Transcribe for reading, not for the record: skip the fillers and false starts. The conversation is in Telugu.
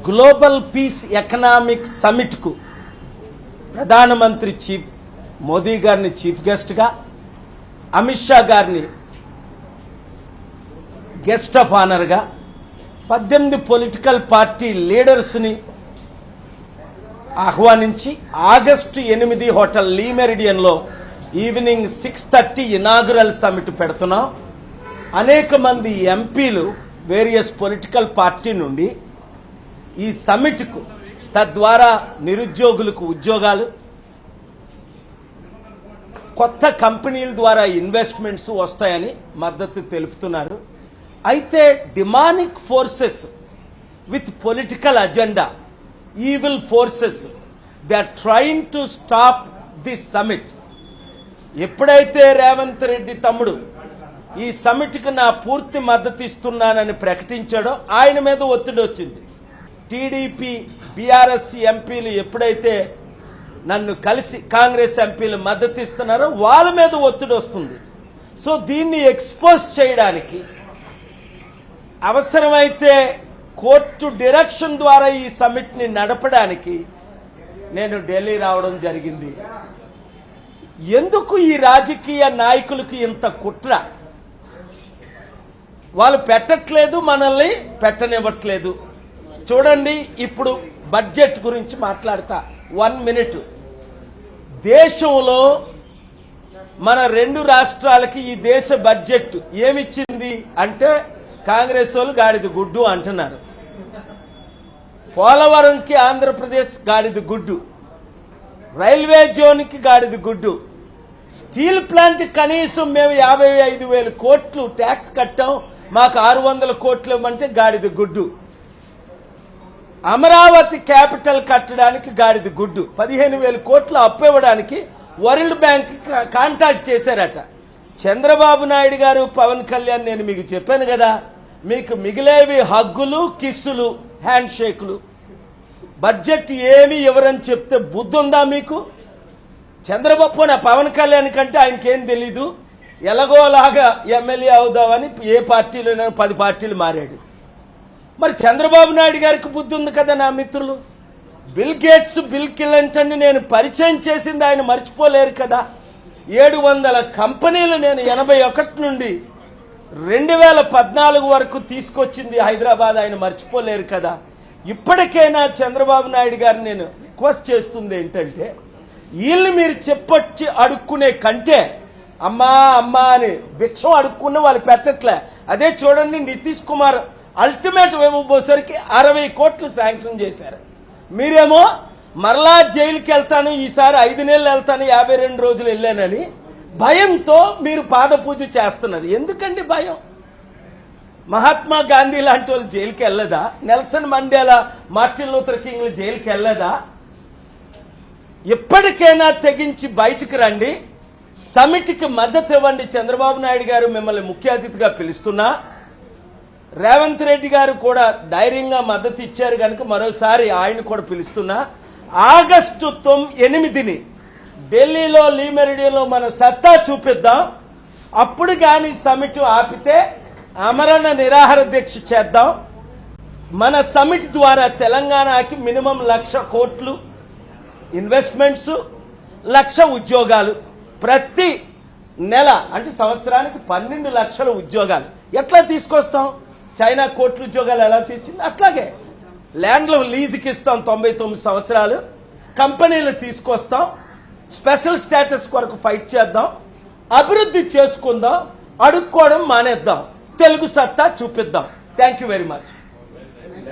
గ్లోబల్ పీస్ ఎకనామిక్ సమిట్ కు ప్రధానమంత్రి మోదీ గారిని చీఫ్ గెస్ట్ గా, అమిత్ షా గారిని గెస్ట్ ఆఫ్ ఆనర్ గా, 18 పొలిటికల్ పార్టీ లీడర్స్ ని ఆహ్వానించి ఆగస్టు 8 హోటల్ లీ మెరిడియన్ లో ఈవినింగ్ 6:30 ఇనాగురల్ సమిట్ పెడుతున్నాం. అనేక మంది ఎంపీలు వేరియస్ పొలిటికల్ పార్టీ నుండి ఈ సమిట్ కు, తద్వారా నిరుద్యోగులకు ఉద్యోగాలు, కొత్త కంపెనీల ద్వారా ఇన్వెస్ట్మెంట్స్ వస్తాయని మద్దతు తెలుపుతున్నారు. అయితే demonic forces with political agenda, evil forces, they are trying to stop this summit. ఎప్పుడైతే రేవంత్ రెడ్డి తమ్ముడు ఈ సమిట్ కు నా పూర్తి మద్దతు ఇస్తున్నానని ప్రకటించాడో ఆయన మీద ఒత్తిడి వచ్చింది. టీడీపీ బీఆర్ఎస్ ఎంపీలు ఎప్పుడైతే నన్ను కలిసి కాంగ్రెస్ ఎంపీలు మద్దతు ఇస్తున్నారో వాళ్ళ మీద ఒత్తిడి వస్తుంది. సో దీన్ని ఎక్స్పోజ్ చేయడానికి, అవసరమైతే కోర్టు డైరెక్షన్ ద్వారా ఈ సమిట్ ని నడపడానికి నేను ఢిల్లీ రావడం జరిగింది. ఎందుకు ఈ రాజకీయ నాయకులకు ఇంత కుట్ర? వాళ్ళు పెట్టట్లేదు, మనల్ని పెట్టనివ్వట్లేదు. చూడండి, ఇప్పుడు బడ్జెట్ గురించి మాట్లాడతా 1 మినిట్. దేశంలో మన 2 రాష్ట్రాలకి ఈ దేశ బడ్జెట్ ఏమిచ్చింది అంటే కాంగ్రెస్ వాళ్ళు గాడిద గుడ్డు అంటున్నారు. పోలవరంకి ఆంధ్రప్రదేశ్ గాడిద గుడ్డు, రైల్వే జోన్కి గాడిద గుడ్డు, స్టీల్ ప్లాంట్ కనీసం మేము 55,000 కోట్లు ట్యాక్స్ కట్టాం, మాకు 600 కోట్లు ఇవ్వమంటే గాడిద గుడ్డు. అమరావతి క్యాపిటల్ కట్టడానికి గాడిద గుడ్డు, 15,000 కోట్లు అప్పు ఇవ్వడానికి వరల్డ్ బ్యాంక్ కాంటాక్ట్ చేశారట. చంద్రబాబు నాయుడు గారు, పవన్ కళ్యాణ్, నేను మీకు చెప్పాను కదా, మీకు మిగిలేవి హగ్గులు, కిస్సులు, హ్యాండ్ షేకులు. బడ్జెట్ ఏమి ఇవ్వరని చెప్తే బుద్ధి ఉందా మీకు? చంద్రబాబు నా పవన్ కళ్యాణ్ కంటే ఆయనకేం తెలీదు, ఎలాగోలాగా ఎమ్మెల్యే అవుదామని ఏ పార్టీలో 10 పార్టీలు మారాడు. మరి చంద్రబాబు నాయుడు గారికి బుద్ధి ఉంది కదా నా మిత్రులు. బిల్ గేట్స్, బిల్ క్లింటన్ నేను పరిచయం చేసింది ఆయన మర్చిపోలేరు కదా. 700 కంపెనీలు నేను 81 నుండి 2014 వరకు తీసుకొచ్చింది హైదరాబాద్, ఆయన మర్చిపోలేరు కదా. ఇప్పటికైనా చంద్రబాబు నాయుడు గారిని నేను రిక్వెస్ట్ చేస్తుంది ఏంటంటే, వీళ్ళు మీరు చెప్పొచ్చి అడుక్కునే కంటే అమ్మా అమ్మా అని భిక్షం అడుక్కున్న వాళ్ళు పెట్టట్లే. అదే చూడండి, నితీష్ కుమార్ అల్టిమేట్ ఇవ్వబోసరికి 60 కోట్లు శాంక్షన్ చేశారు. మీరేమో మరలా జైలుకి వెళ్తాను, ఈసారి 5 నెలలు వెళ్తాను, 52 రోజులు వెళ్ళానని భయంతో మీరు పాద పూజ చేస్తున్నారు. ఎందుకండి భయం? మహాత్మా గాంధీ లాంటి వాళ్ళు జైలుకి వెళ్ళదా? Nelson Mandela, Martin Luther King జైలుకి వెళ్ళదా? ఎప్పటికైనా తెగించి బయటకు రండి, సమిట్కి మద్దతు ఇవ్వండి. చంద్రబాబు నాయుడు గారు మిమ్మల్ని ముఖ్య అతిథిగా పిలుస్తున్నా, రేవంత్ రెడ్డి గారు కూడా ధైర్యంగా మద్దతు ఇచ్చారు కనుక మరోసారి ఆయన కూడా పిలుస్తున్నా. ఆగస్టు 8ని ఢిల్లీలో లీ మెరిడియన్లో మన సత్తా చూపిద్దాం. అప్పుడు కానీ సమిట్ ఆపితే అమరణ నిరాహార దీక్ష చేద్దాం. మన సమిట్ ద్వారా తెలంగాణకి మినిమం 1,00,000 కోట్లు ఇన్వెస్ట్మెంట్స్, 1,00,000 ఉద్యోగాలు, ప్రతి నెల అంటే సంవత్సరానికి 12 లక్షల ఉద్యోగాలు ఎట్లా తీసుకొస్తాం? చైనా కోట్ల ఉద్యోగాలు ఎలా తెచ్చింది అట్లాగే ల్యాండ్లు లీజుకి ఇస్తాం 99 సంవత్సరాలు, కంపెనీలు తీసుకొస్తాం, స్పెషల్ స్టేటస్ కొరకు ఫైట్ చేద్దాం, అభివృద్ధి చేసుకుందాం, అడుక్కోవడం మానేద్దాం, తెలుగు సత్తా చూపిద్దాం. Thank you very much.